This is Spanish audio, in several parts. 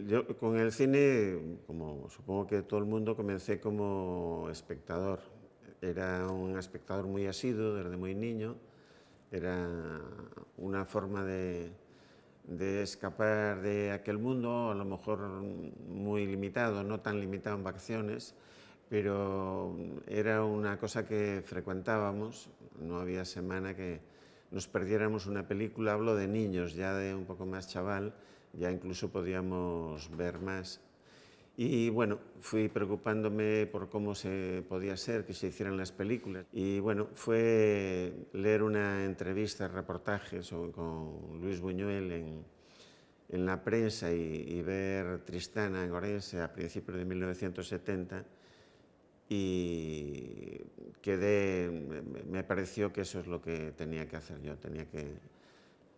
Yo con el cine, como supongo que todo el mundo, comencé como espectador. Era un espectador muy asiduo desde muy niño. Era una forma de escapar de aquel mundo, a lo mejor muy limitado, no tan limitado en vacaciones, pero era una cosa que frecuentábamos. No había semana que nos perdiéramos una película. Hablo de niños, ya de un poco más chaval, ya incluso podíamos ver más. Y bueno, fui preocupándome por cómo se podía ser que se hicieran las películas. Y bueno, fue leer una entrevista, reportaje con Luis Buñuel en la prensa y ver Tristana en Orense a principios de 1970 y me pareció que eso es lo que tenía que hacer yo. Tenía que,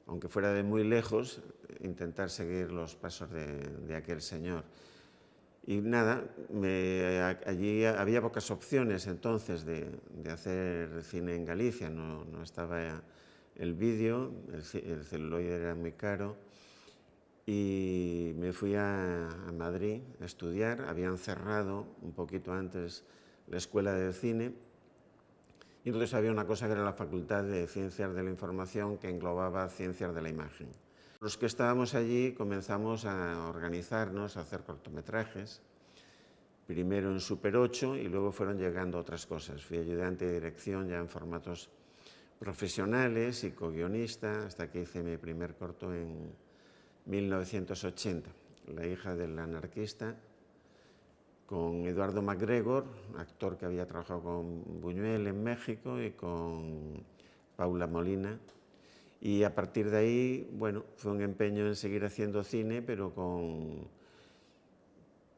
aunque fuera de muy lejos, intentar seguir los pasos de aquel señor. Y nada, allí había pocas opciones entonces de hacer cine en Galicia. No estaba el vídeo, el celuloide era muy caro. Y me fui a Madrid a estudiar. Habían cerrado un poquito antes la escuela de cine. Y entonces había una cosa que era la Facultad de Ciencias de la Información, que englobaba Ciencias de la Imagen. Los que estábamos allí comenzamos a organizarnos, a hacer cortometrajes, primero en Super 8 y luego fueron llegando otras cosas. Fui ayudante de dirección ya en formatos profesionales y co-guionista, hasta que hice mi primer corto en 1980, La hija del anarquista, con Eduardo MacGregor, actor que había trabajado con Buñuel en México, y con Paula Molina. Y a partir de ahí, bueno, fue un empeño en seguir haciendo cine, pero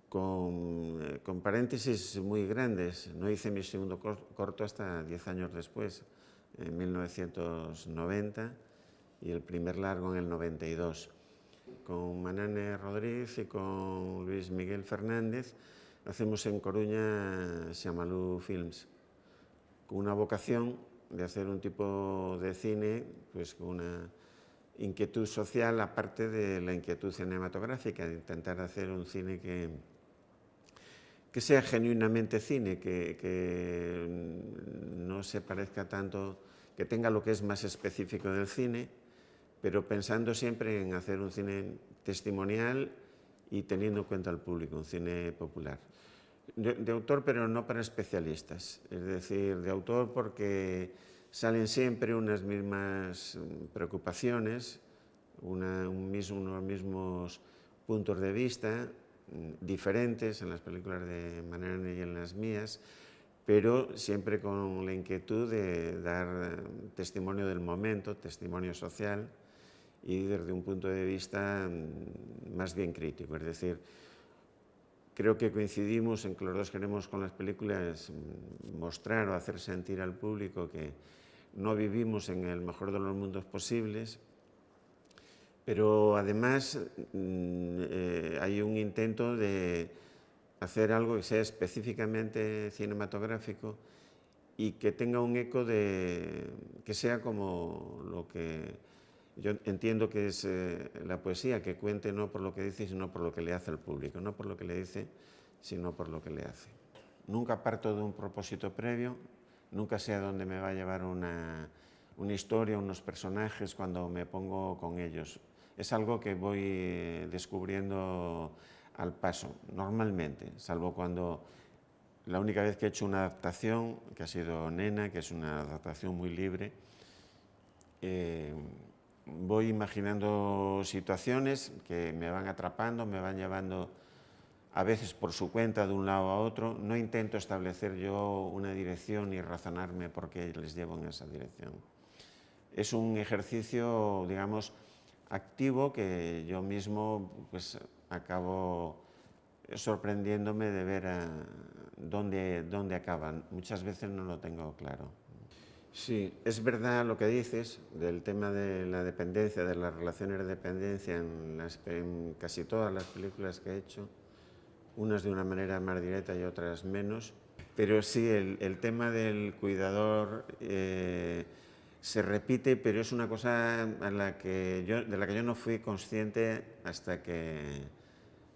con paréntesis muy grandes. No hice mi segundo corto hasta 10 años después, en 1990, y el primer largo en el 92. Con Manane Rodríguez y con Luis Miguel Fernández hacemos en Coruña Xamalú Films, con una vocación de hacer un tipo de cine pues con una inquietud social aparte de la inquietud cinematográfica, de intentar hacer un cine que sea genuinamente cine, que no se parezca tanto, que tenga lo que es más específico del cine, pero pensando siempre en hacer un cine testimonial y teniendo en cuenta al público, un cine popular. De autor, pero no para especialistas, es decir, de autor porque salen siempre unas mismas preocupaciones, unos mismos puntos de vista, diferentes en las películas de Manane y en las mías, pero siempre con la inquietud de dar testimonio del momento, testimonio social, y desde un punto de vista más bien crítico. Es decir, creo que coincidimos en que los dos queremos con las películas mostrar o hacer sentir al público que no vivimos en el mejor de los mundos posibles, pero además hay un intento de hacer algo que sea específicamente cinematográfico y que tenga un eco que sea como lo que yo entiendo que es la poesía, que cuente no por lo que dice, sino por lo que le hace al público, no por lo que le dice, sino por lo que le hace. Nunca parto de un propósito previo, nunca sé a dónde me va a llevar una historia, unos personajes cuando me pongo con ellos. Es algo que voy descubriendo al paso, normalmente, salvo cuando la única vez que he hecho una adaptación, que ha sido Nena, que es una adaptación muy libre, voy imaginando situaciones que me van atrapando, me van llevando a veces por su cuenta de un lado a otro. No intento establecer yo una dirección y razonarme por qué les llevo en esa dirección. Es un ejercicio, digamos, activo que yo mismo pues acabo sorprendiéndome de ver dónde acaban. Muchas veces no lo tengo claro. Sí, es verdad lo que dices del tema de la dependencia, de las relaciones de dependencia en casi todas las películas que he hecho, unas de una manera más directa y otras menos, pero sí, el tema del cuidador se repite, pero es una cosa de la que yo no fui consciente hasta que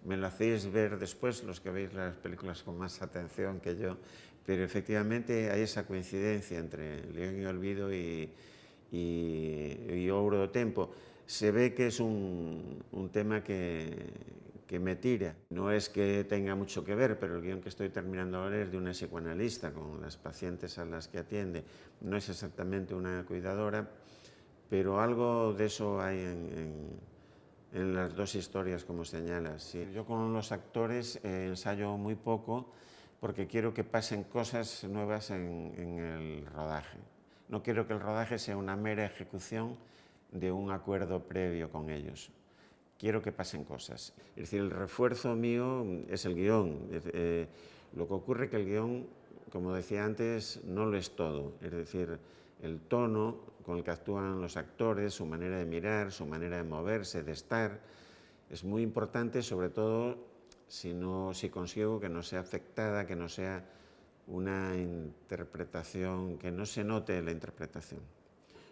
me lo hacéis ver después, los que veis las películas con más atención que yo, pero efectivamente hay esa coincidencia entre León y Olvido y Ouro do Tempo. Se ve que es un tema que me tira. No es que tenga mucho que ver, pero el guión que estoy terminando ahora es de una psicoanalista con las pacientes a las que atiende. No es exactamente una cuidadora, pero algo de eso hay en las dos historias, como señalas. Sí. Yo con los actores ensayo muy poco porque quiero que pasen cosas nuevas en el rodaje. No quiero que el rodaje sea una mera ejecución de un acuerdo previo con ellos. Quiero que pasen cosas. Es decir, el refuerzo mío es el guión. Lo que ocurre es que el guión, como decía antes, no lo es todo. Es decir, el tono con el que actúan los actores, su manera de mirar, su manera de moverse, de estar, es muy importante, sobre todo si consigo que no sea afectada, que no sea una interpretación, que no se note la interpretación.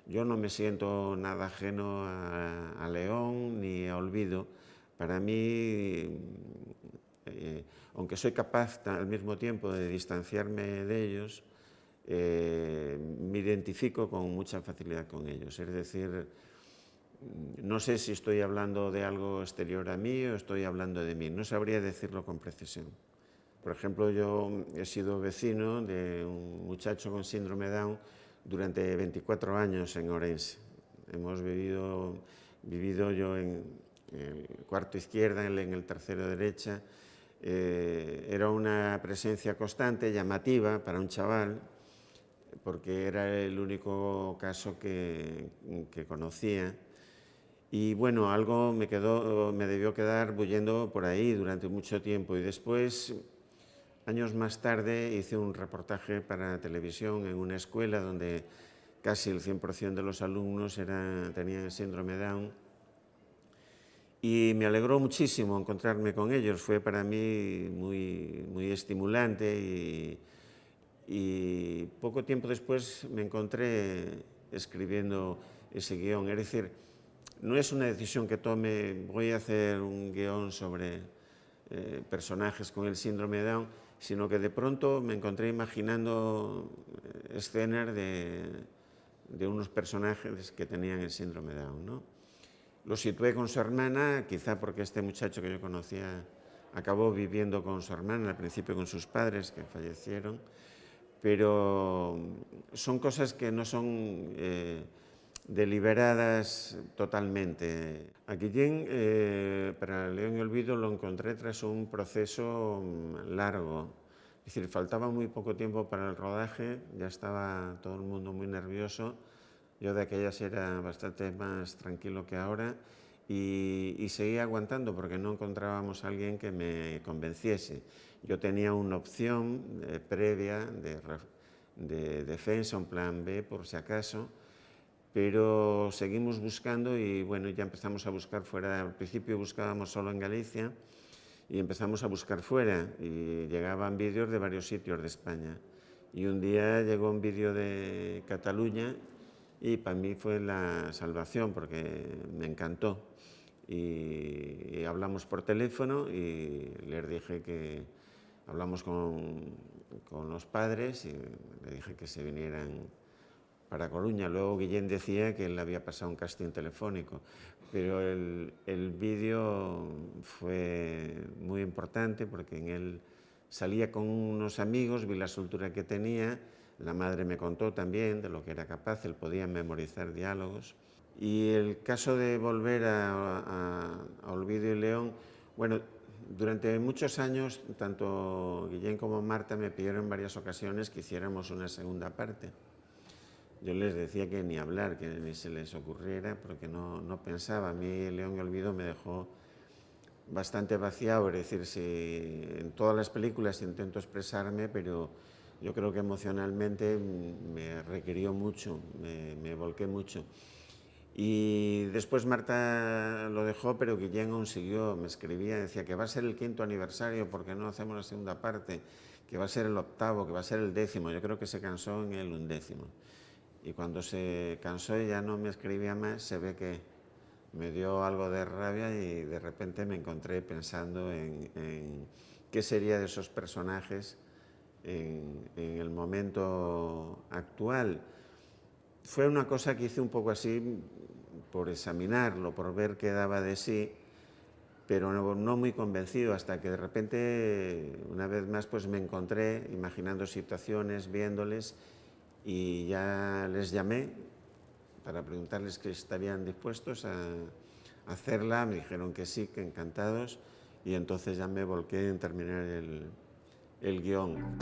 Yo no me siento nada ajeno a León ni a Olvido. Para mí, aunque soy capaz al mismo tiempo de distanciarme de ellos, me identifico con mucha facilidad con ellos. Es decir, no sé si estoy hablando de algo exterior a mí o estoy hablando de mí. No sabría decirlo con precisión. Por ejemplo, yo he sido vecino de un muchacho con síndrome Down durante 24 años en Orense. Hemos vivido yo en el cuarto izquierda, en el tercero derecha. Era una presencia constante, llamativa para un chaval, porque era el único caso que conocía. Y bueno, algo me debió quedar bullendo por ahí durante mucho tiempo. Y después, años más tarde, hice un reportaje para televisión en una escuela donde casi el 100% de los alumnos tenían el síndrome Down. Y me alegró muchísimo encontrarme con ellos. Fue para mí muy estimulante y poco tiempo después me encontré escribiendo ese guión. Es decir, no es una decisión que tome, voy a hacer un guión sobre personajes con el síndrome de Down, sino que de pronto me encontré imaginando escenas de unos personajes que tenían el síndrome de Down, ¿no? Lo situé con su hermana, quizá porque este muchacho que yo conocía acabó viviendo con su hermana, al principio con sus padres que fallecieron, pero son cosas que no son deliberadas totalmente. A Guillén, para León y Olvido, lo encontré tras un proceso largo. Es decir, faltaba muy poco tiempo para el rodaje, ya estaba todo el mundo muy nervioso. Yo de aquellas era bastante más tranquilo que ahora y seguía aguantando porque no encontrábamos a alguien que me convenciese. Yo tenía una opción previa de defensa, un plan B por si acaso, pero seguimos buscando y bueno, ya empezamos a buscar fuera. Al principio buscábamos solo en Galicia y empezamos a buscar fuera y llegaban vídeos de varios sitios de España. Y un día llegó un vídeo de Cataluña y para mí fue la salvación porque me encantó. Y hablamos por teléfono y les dije que hablamos con los padres y le dije que se vinieran para Coruña. Luego Guillén decía que él había pasado un casting telefónico, pero el vídeo fue muy importante porque en él salía con unos amigos, vi la soltura que tenía, la madre me contó también de lo que era capaz, él podía memorizar diálogos. Y el caso de volver a Olvido y León, bueno, durante muchos años, tanto Guillén como Marta me pidieron en varias ocasiones que hiciéramos una segunda parte. Yo les decía que ni hablar, que ni se les ocurriera, porque no pensaba. A mí León y Olvido me dejó bastante vaciado, es decir, si en todas las películas intento expresarme, pero yo creo que emocionalmente me requirió mucho, me volqué mucho. Y después Marta lo dejó, pero Guillén aún siguió, me escribía, decía que va a ser el 5º aniversario, porque no hacemos la segunda parte, que va a ser el 8º, que va a ser el 10º. Yo creo que se cansó en el 11º. Y cuando se cansó y ya no me escribía más, se ve que me dio algo de rabia y de repente me encontré pensando en qué sería de esos personajes en el momento actual. Fue una cosa que hice un poco así por examinarlo, por ver qué daba de sí, pero no muy convencido, hasta que de repente, una vez más, pues me encontré imaginando situaciones, viéndoles, y ya les llamé para preguntarles que estarían dispuestos a hacerla. Me dijeron que sí, que encantados, y entonces ya me volqué en terminar el guión.